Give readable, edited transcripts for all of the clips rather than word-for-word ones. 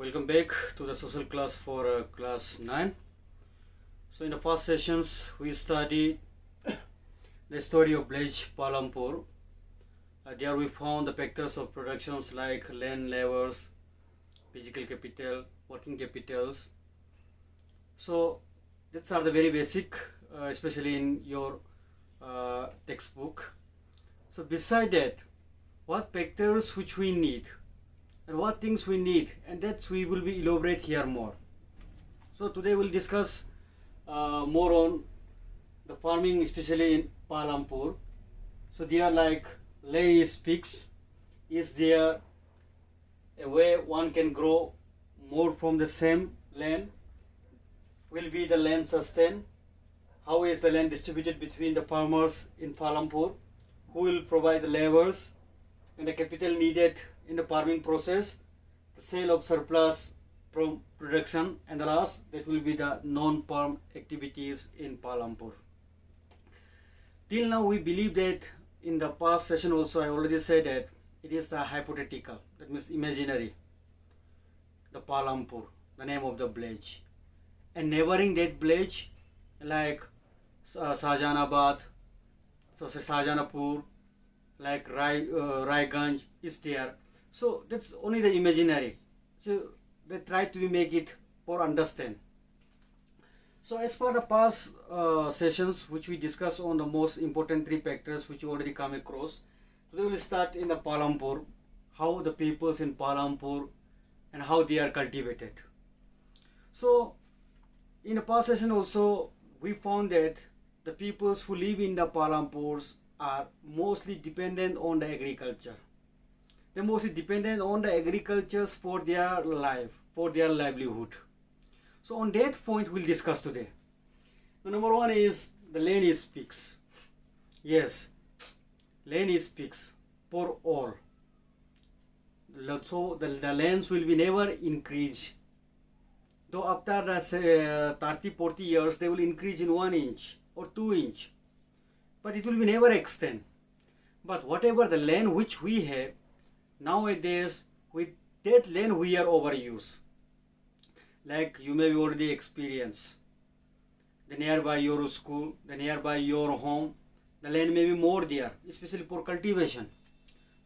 Welcome back to the social class for class 9. So in the past sessions we studied the story of village Palampur. There we found the factors of productions like land, labors, physical capital, working capitals. So these are the very basic, especially in your textbook. So beside that, what factors which we need and what things we need, and that we will be elaborate here more. So today we'll discuss more on the farming, especially in Palampur. So there like lay is fixed. Is there a way one can grow more from the same land? Will be the land sustained? How is the land distributed between the farmers in Palampur? Who will provide the laborers and the capital needed in the farming process, the sale of surplus from production, and the last, that will be the non-farm activities in Palampur. Till now we believe that, in the past session also I already said that it is the hypothetical, that means imaginary, the Palampur, the name of the village, and neighboring that village like Shahjahanabad, so Shahjahanpur, like Raiganj is there. So that's only the imaginary. So they try to make it for understand. So as per the past sessions which we discussed on the most important three factors which you already come across, today we will start in the Palampur, how the peoples in Palampur and how they are cultivated. So in the past session also we found that the peoples who live in the Palampurs are mostly dependent on the agriculture. They're mostly dependent on the agriculture for their life, for their livelihood. So on that point we'll discuss today. The number one is the land is fixed. Yes, land is fixed for all. So the lands will be never increase. Though after the 30-40 years they will increase in 1 inch or 2 inch. But it will be never extend. But whatever the land which we have, nowadays with that land we are overuse. Like you may already experience, the nearby your school, the nearby your home, the land may be more there, especially for cultivation.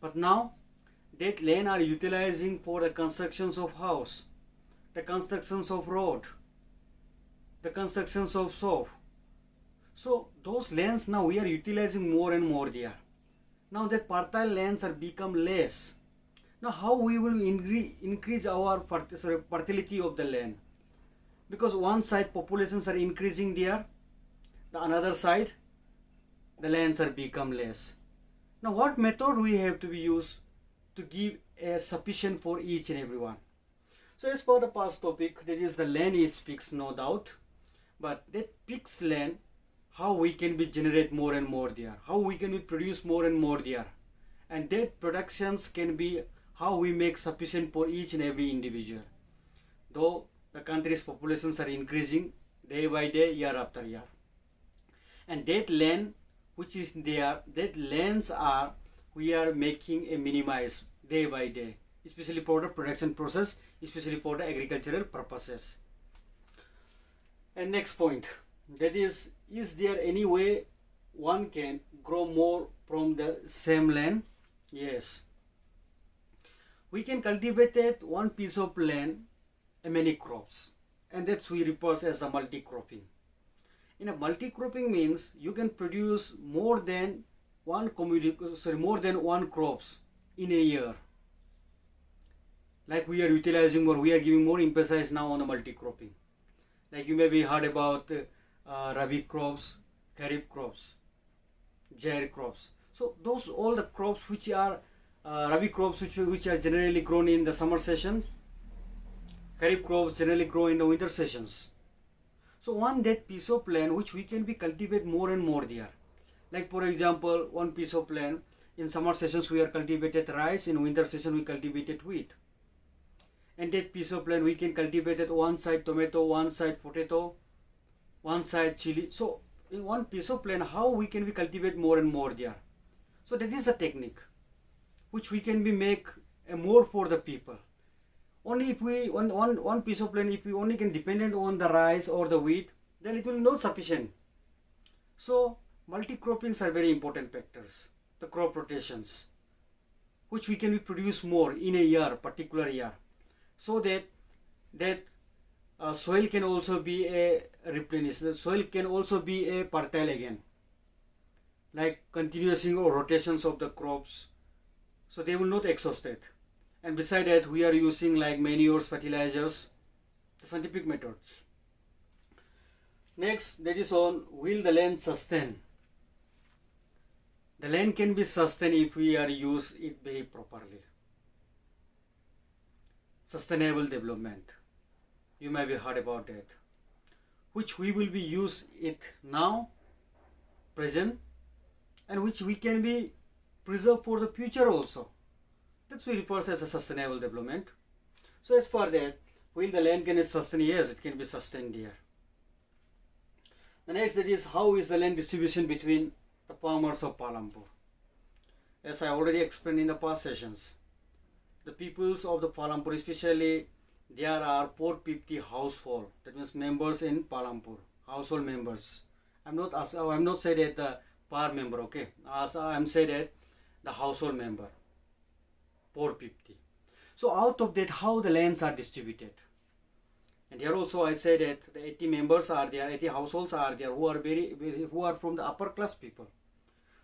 But now that land are utilizing for the constructions of house, the constructions of road, the constructions of shop. So those lands now we are utilizing more and more there. Now that fertile lands are become less. Now how we will increase our fertility of the land? Because one side populations are increasing there, the another side the lands are become less. Now what method we have to be used to give a sufficient for each and everyone? So as per the past topic, that is the land is fixed, no doubt, but that fixed land, how we can be generate more and more there, how we can be produce more and more there, and that productions can be how we make sufficient for each and every individual. Though the country's populations are increasing day by day, year after year, and that land which is there, that lands are we are making a minimize day by day, especially for the production process, especially for the agricultural purposes. And next point, that is there any way one can grow more from the same land? Yes. We can cultivate one piece of land many crops, and that's we refers as a multi-cropping. In a multi-cropping means you can produce more than one crops in a year. Like we are utilizing more, we are giving more emphasis now on the multi-cropping. Like you may be heard about Rabi crops, Kharif crops, Jair crops. So those all the crops which are Rabi crops which are generally grown in the summer session, Kharif crops generally grow in the winter sessions. So one that piece of land which we can be cultivate more and more there. Like for example, one piece of land in summer sessions we are cultivated rice, in winter session we cultivated wheat. And that piece of land we can cultivate at one side tomato, one side potato, one side chili. So in one piece of land how we can be cultivate more and more there. So that is a technique which we can be make more for the people. Only if we one piece of land, if we only can dependent on the rice or the wheat, then it will not sufficient. So multi-croppings are very important factors. The crop rotations, which we can produce more in a year, particular year, so that soil can also be a replenished. The soil can also be a fertile again, like continuous rotations of the crops, so they will not exhaust it. And beside that, we are using like manures, fertilizers, the scientific methods. Next, that is on, will the land sustain? The land can be sustained if we are use it very properly. Sustainable development. You may be heard about that. Which we will be use it now, present, and which we can be preserved for the future also. That's what we refer as a sustainable development. So as for that, will the land can be sustained? Yes, it can be sustained here. The next, that is, how is the land distribution between the farmers of Palampur? As I already explained in the past sessions, the peoples of the Palampur, especially there are 450 household, that means members in Palampur, household members. I'm not saying that the per member, okay? As I'm saying that the household member, 450. So out of that, how the lands are distributed? And here also I say that the 80 members are there, 80 households are there who are from the upper class people.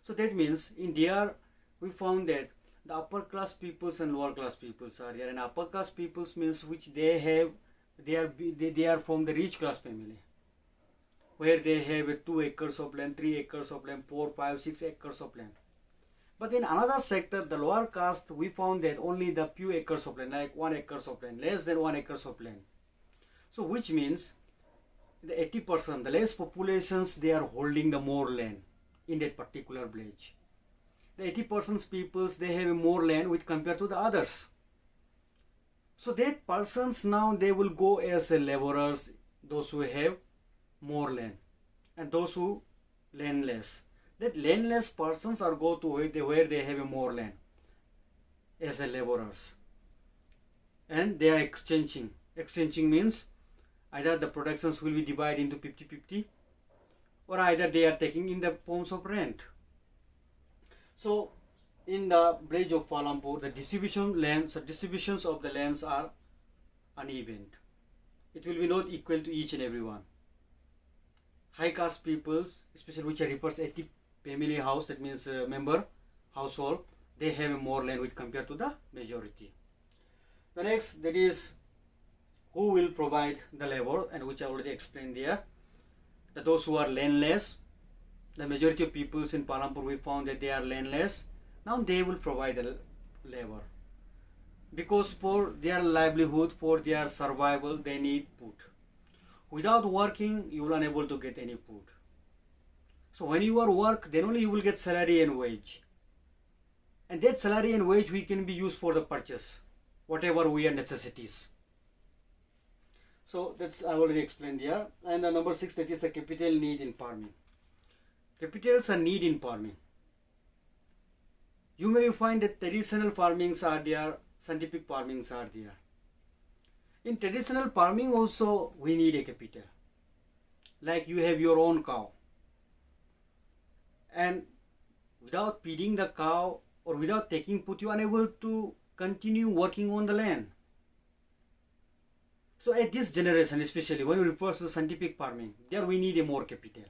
So that means in there we found that the upper class peoples and lower class peoples are there, and upper class peoples means which they are from the rich class family, where they have 2 acres of land, 3 acres of land, 4, 5, 6 acres of land. But in another sector, the lower caste, we found that only the few acres of land, like 1 acre of land, less than 1 acre of land. So which means the 80%, the less populations, they are holding the more land in that particular village. The 80% peoples, they have more land with compared to the others. So that persons now they will go as a laborers, those who have more land, and those who landless. That landless persons are go to where they have more land as a laborers, and they are exchanging. Exchanging means either the productions will be divided into 50-50, or either they are taking in the forms of rent. So in the village of Palampur, the distributions of the lands are uneven. It will be not equal to each and everyone. High caste peoples, especially which refers 80 family house, that means member household, they have more land with compared to the majority. The next, that is, who will provide the labor, and which I already explained there. That those who are landless, the majority of peoples in Palampur, we found that they are landless. Now they will provide the labor, because for their livelihood, for their survival, they need food. Without working, you will unable to get any food. So when you are work, then only you will get salary and wage. And that salary and wage we can be used for the purchase, whatever we are necessities. So that's I already explained here. And the number 6, that is the capital need in farming. Capitals are need in farming. You may find that traditional farmings are there, scientific farmings are there. In traditional farming also we need a capital. Like you have your own cow, and without feeding the cow or without taking food, you are unable to continue working on the land. So at this generation, especially when we refer to scientific farming, there we need a more capital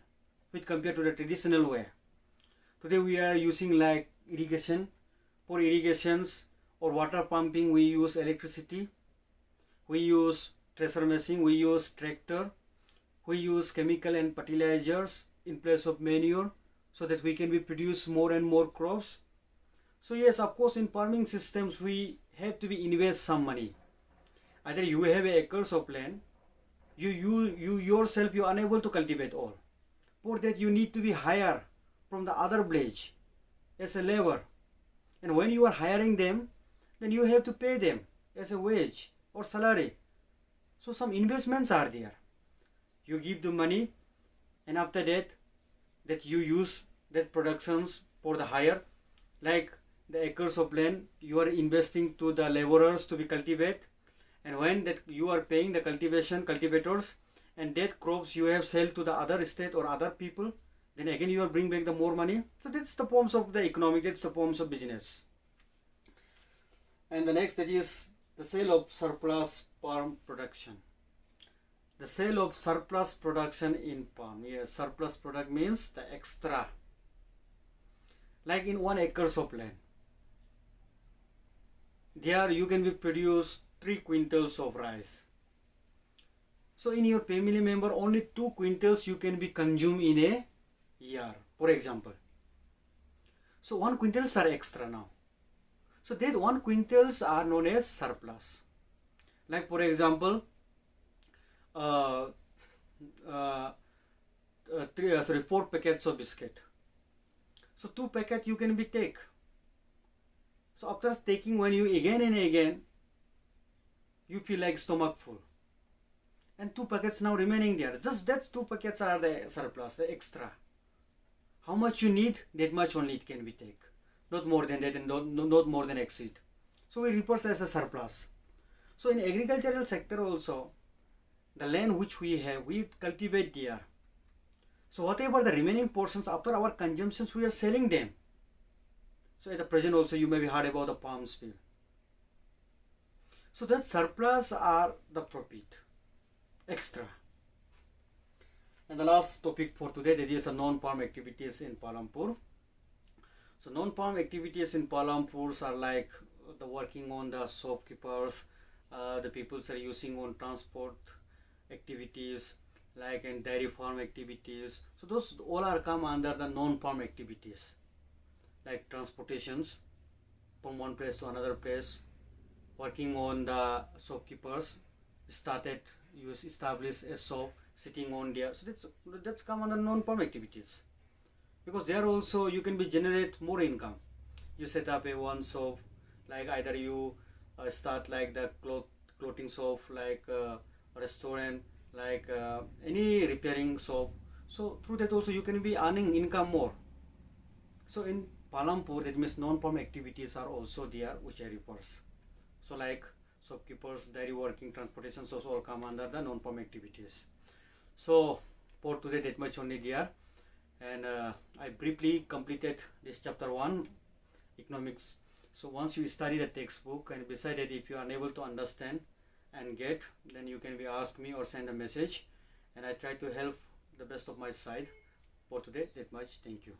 with compared to the traditional way. Today we are using like irrigation. For irrigations or water pumping, we use electricity, we use thresher machine, we use tractor, we use chemical and fertilizers in place of manure, so that we can be produce more and more crops. So yes, of course, in farming systems we have to be invest some money. Either you have acres of land, you yourself you are unable to cultivate all. For that you need to be hired from the other village as a labor. And when you are hiring them, then you have to pay them as a wage or salary. So some investments are there. You give the money, and after that you use that productions for the hire, like the acres of land you are investing to the laborers to be cultivated, and when that you are paying the cultivators, and that crops you have sold to the other state or other people, then again you are bring back the more money. So that's the forms of the economic, that's the forms of business. And the next, that is the sale of surplus palm production. The sale of surplus production in palm. Yes, surplus product means the extra. Like in 1 acres of land, there you can be produce 3 quintals of rice. So in your family member, only 2 quintals you can be consumed in a year, for example. So 1 quintals are extra now. So that 1 quintals are known as surplus. Like for example, 4 packets of biscuit. So 2 packet you can be take. So after taking, when you again and again, you feel like stomach full. And 2 packets now remaining there. Just that's 2 packets are the surplus, the extra. How much you need, that much only it can be take. Not more than that, and not more than exceed. So we refer as a surplus. So in agricultural sector also, the land which we have, we cultivate there. So whatever the remaining portions after our consumptions, we are selling them. So at the present also you may be heard about the palm spill. So that surplus are the profit, extra. And the last topic for today, that is non-farm activities in Palampur. So non-farm activities in Palampur are like the working on the shopkeepers, the people are using on transport activities, like in dairy farm activities. So those all are come under the non-farm activities, like transportations from one place to another place, working on the shopkeepers, establish a shop, sitting on there. So that's come under non-farm activities, because there also you can be generate more income. You set up a one shop, like either you start like the clothing shop, like a restaurant, like any repairing shop. So through that also you can be earning income more. So in Palampur, that means non-farm activities are also there, which I refers. So like shopkeepers, dairy working, transportation, so all come under the non-farm activities. So for today, that much only there. And I briefly completed this chapter 1, economics. So once you study the textbook, and beside it, if you are unable to understand and get, then you can be ask me or send a message, and I try to help the best of my side. For today, that much. Thank you.